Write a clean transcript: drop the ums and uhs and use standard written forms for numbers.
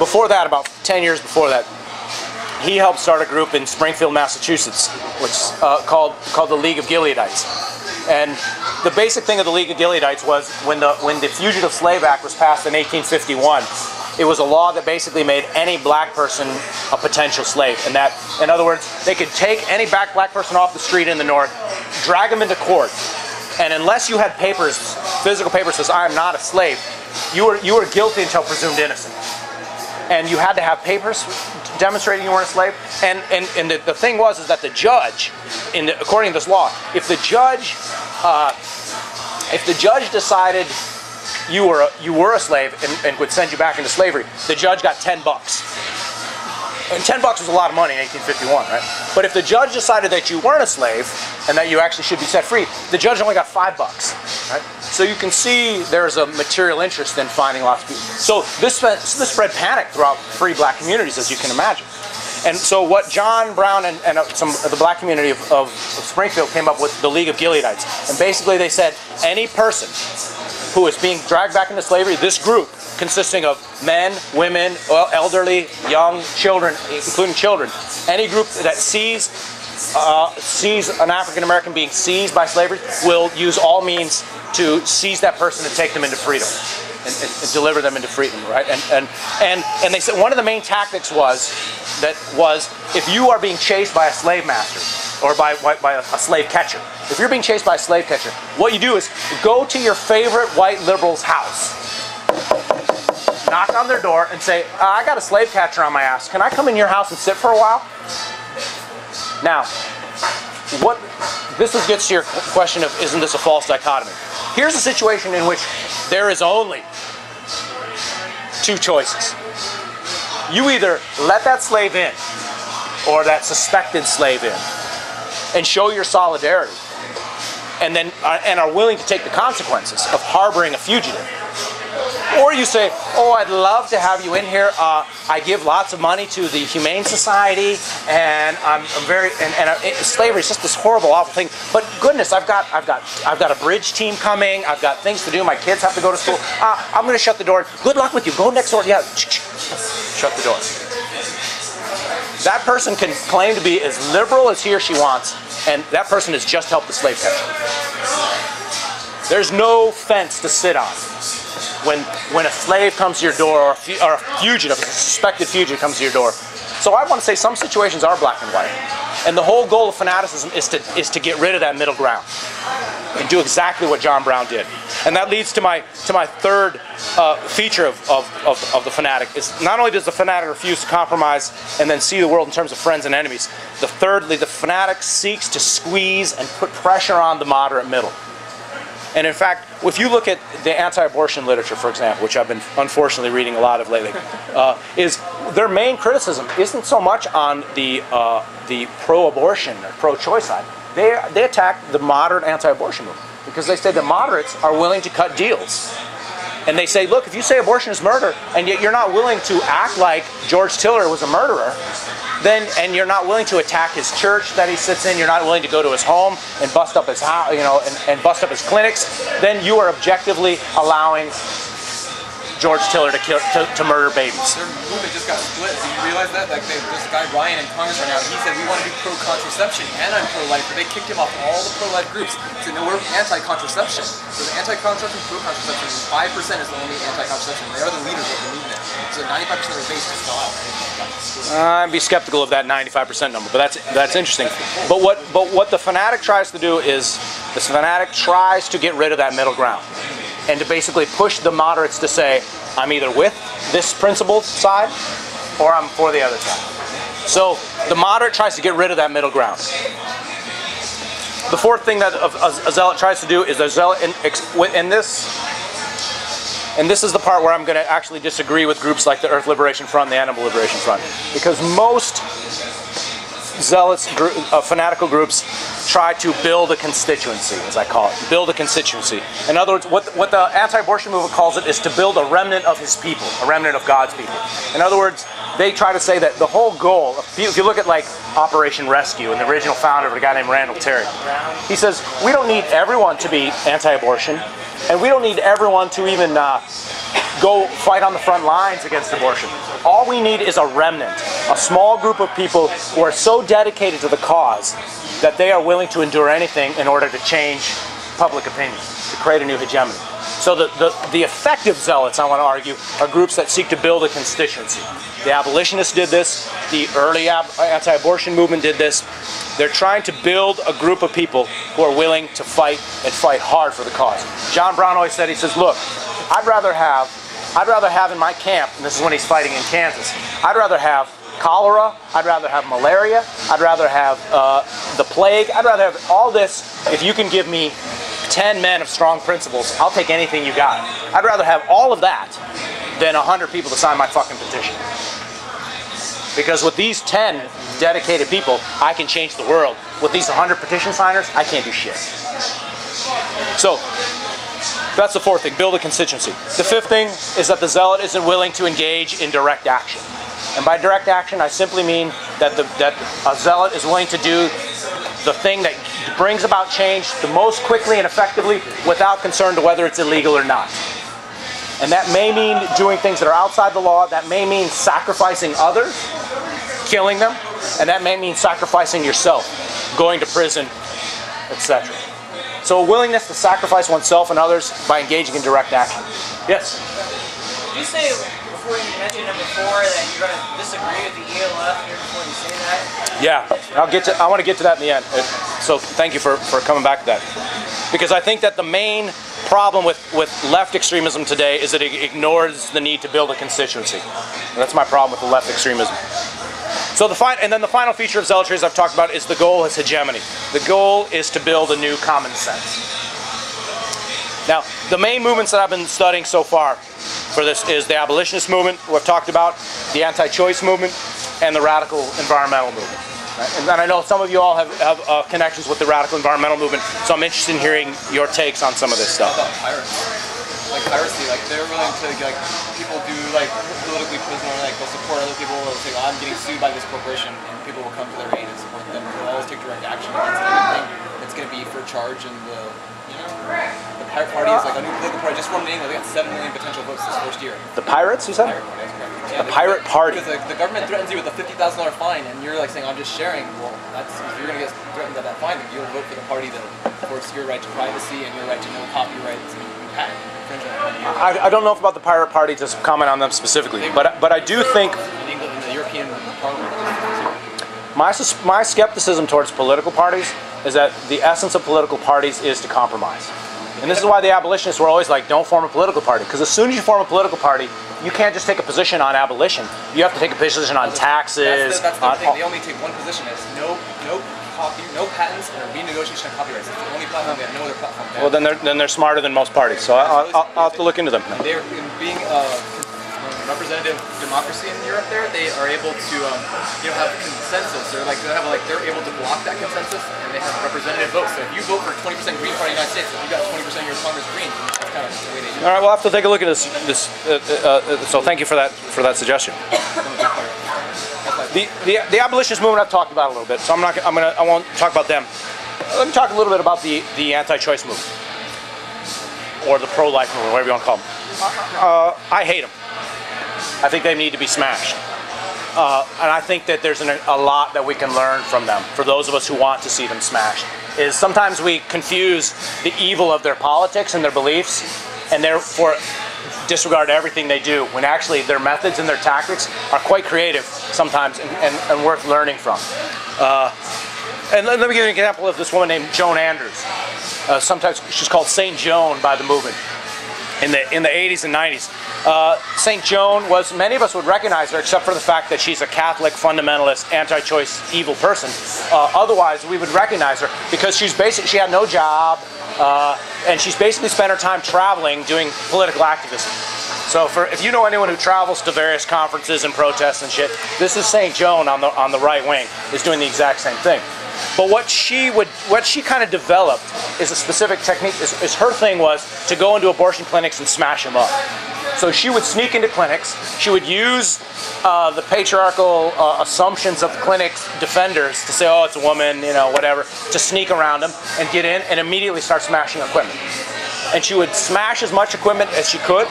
before that, about 10 years before that, he helped start a group in Springfield, Massachusetts, which called the League of Gileadites. And the basic thing of the League of Gileadites was when the Fugitive Slave Act was passed in 1851, it was a law that basically made any black person a potential slave. And that, in other words, they could take any black person off the street in the North, drag him into court, and unless you had papers, physical papers that says I am not a slave, you were guilty until presumed innocent. And you had to have papers demonstrating you weren't a slave. And the thing was that the judge, according to this law, if the judge decided you were a slave and would send you back into slavery, the judge got $10. And $10 was a lot of money in 1851, right? But if the judge decided that you weren't a slave and that you actually should be set free, the judge only got $5, right? So you can see there's a material interest in finding lots of people. So this spread panic throughout free black communities, as you can imagine. And so what John Brown and some of the black community of Springfield came up with, the League of Gileadites. And basically they said, any person who is being dragged back into slavery, this group, consisting of men, women, elderly, young, children, including children, any group that sees an African American being seized by slavery will use all means to seize that person and take them into freedom and deliver them into freedom, right? And they said one of the main tactics was if you are being chased by a slave master or by a slave catcher, if you're being chased by a slave catcher, what you do is go to your favorite white liberal's house, knock on their door and say, I got a slave catcher on my ass. Can I come in your house and sit for a while? Now, this gets to your question of, isn't this a false dichotomy? Here's a situation in which there is only two choices. You either let that slave in, or that suspected slave in, and show your solidarity, and are willing to take the consequences of harboring a fugitive. Or you say, oh, I'd love to have you in here. I give lots of money to the Humane Society, and I'm very slavery is just this horrible, awful thing. But goodness, I've got a bridge team coming. I've got things to do. My kids have to go to school. I'm going to shut the door. Good luck with you. Go next door. Yeah, shut the door. That person can claim to be as liberal as he or she wants, and that person has just helped the slave catcher. There's no fence to sit on when a slave comes to your door, or a fugitive, a suspected fugitive comes to your door. So I want to say some situations are black and white. And the whole goal of fanaticism is to get rid of that middle ground and do exactly what John Brown did. And that leads to my third feature of the fanatic. Is not only does the fanatic refuse to compromise and then see the world in terms of friends and enemies, thirdly, the fanatic seeks to squeeze and put pressure on the moderate middle. And in fact, if you look at the anti-abortion literature, for example, which I've been unfortunately reading a lot of lately, is their main criticism isn't so much on the pro-abortion or pro-choice side. They attack the moderate anti-abortion movement because they say the moderates are willing to cut deals. And they say, look, if you say abortion is murder, and yet you're not willing to act like George Tiller was a murderer, and you're not willing to attack his church that he sits in, you're not willing to go to his home and bust up his house, and bust up his clinics, then you are objectively allowing George Tiller to murder babies. Their movement just got split. Do you realize that? Like this guy Ryan in Congress right now, he said we want to be pro-contraception and I'm pro-life, but they kicked him off all the pro-life groups. So no, we're anti-contraception. So the anti-contraception, pro-contraception, 5% is the only anti-contraception. They are the leaders of the movement. So 95% of their base just fell out. I'd be skeptical of that 95% number, but that's interesting. But what the fanatic tries to do is the fanatic tries to get rid of that middle ground and to basically push the moderates to say, I'm either with this principled side or I'm for the other side. So the moderate tries to get rid of that middle ground. The fourth thing that a zealot tries to do is a zealot and this is the part where I'm going to actually disagree with groups like the Earth Liberation Front and the Animal Liberation Front. Because most zealots, fanatical groups, try to build a constituency, as I call it. Build a constituency. In other words, what the anti-abortion movement calls it is to build a remnant of his people, a remnant of God's people. In other words, they try to say that the whole goal, if you look at like Operation Rescue and the original founder of a guy named Randall Terry, he says, we don't need everyone to be anti-abortion, and we don't need everyone to even go fight on the front lines against abortion. All we need is a remnant, a small group of people who are so dedicated to the cause that they are willing to endure anything in order to change public opinion, to create a new hegemony. So the effective zealots, I want to argue, are groups that seek to build a constituency. The abolitionists did this. The early anti-abortion movement did this. They're trying to build a group of people who are willing to fight and fight hard for the cause. John Brown always said, he says, look, I'd rather have in my camp, and this is when he's fighting in Kansas, I'd rather have cholera, I'd rather have malaria, I'd rather have the plague, I'd rather have all this. If you can give me 10 men of strong principles, I'll take anything you got. I'd rather have all of that than 100 people to sign my fucking petition. Because with these 10 dedicated people, I can change the world. With these 100 petition signers, I can't do shit. So, that's the fourth thing, build a constituency. The fifth thing is that the zealot isn't willing to engage in direct action. And by direct action, I simply mean that a zealot is willing to do the thing that brings about change the most quickly and effectively without concern to whether it's illegal or not. And that may mean doing things that are outside the law. That may mean sacrificing others, killing them. And that may mean sacrificing yourself, going to prison, etc. So a willingness to sacrifice oneself and others by engaging in direct action. Yes? Did you say, before you mentioned number 4, that you're going to disagree with the ELF here before you say that? Yeah, I want to get to that in the end. So thank you for coming back to that. Because I think that the main problem with left extremism today is that it ignores the need to build a constituency. And that's my problem with the left extremism. So the final feature of zealotry, as I've talked about, is the goal is hegemony. The goal is to build a new common sense. Now, the main movements that I've been studying so far for this is the abolitionist movement, who I've talked about, the anti-choice movement, and the radical environmental movement. And I know some of you all have connections with the radical environmental movement, so I'm interested in hearing your takes on some of this stuff. How about pirates? Like piracy, like they're willing to, like, people do, like, politically prisoner, like they'll support other people, they'll say, oh, I'm getting sued by this corporation, and people will come to their aid and support them. They'll always take direct action against anything that's going to be for charge, and the Pirate Party is like a new political party, just formed in England. They got 7 million potential votes this first year. The pirates, you said? Pirate Party, that's correct. Yeah, the Pirate Party. Because the government threatens you with a $50,000 fine, and you're like saying, I'm just sharing. Well, that's, if you're going to get threatened at that fine, then you'll vote for the party that supports your right to privacy and your right to no copyrights and patent infringement. I don't know about the Pirate Party to comment on them specifically, but I do think in England, in the European Parliament. my skepticism towards political parties is that the essence of political parties is to compromise. And this is why the abolitionists were always like, don't form a political party. Because as soon as you form a political party, you can't just take a position on abolition. You have to take a position on taxes. That's the thing. They only take one position. It's no patents and a renegotiation of copyrights. It's the only platform. They have no other platform. Well, then they're smarter than most parties. So I'll have to look into them. They're being representative democracy in Europe. They are able to have consensus. They're able to block that consensus, and they have representative votes. So if you vote for 20% Green Party in the United States, if you got 20% of your Congress Green, that's kind of the way they do it. All right, we'll have to take a look at this. So thank you for that suggestion. The abolitionist movement I've talked about a little bit, so I won't talk about them. Let me talk a little bit about the anti-choice movement, or the pro-life movement, whatever you want to call them. I hate them. I think they need to be smashed. And I think that there's a lot that we can learn from them, for those of us who want to see them smashed. Is sometimes we confuse the evil of their politics and their beliefs, and therefore disregard everything they do, when actually their methods and their tactics are quite creative sometimes and worth learning from. And let me give you an example of this woman named Joan Andrews. Sometimes she's called Saint Joan by the movement in the 80s and 90s. St. Joan was, many of us would recognize her, except for the fact that she's a Catholic, fundamentalist, anti-choice, evil person. Otherwise, we would recognize her because she had no job, and she's basically spent her time traveling, doing political activism. So if you know anyone who travels to various conferences and protests and shit, this is St. Joan on the right wing, is doing the exact same thing. But what she kind of developed is a specific technique. Is her thing was to go into abortion clinics and smash them up. So she would sneak into clinics. She would use the patriarchal assumptions of clinic defenders to say, oh, it's a woman, whatever, to sneak around them and get in and immediately start smashing equipment. And she would smash as much equipment as she could.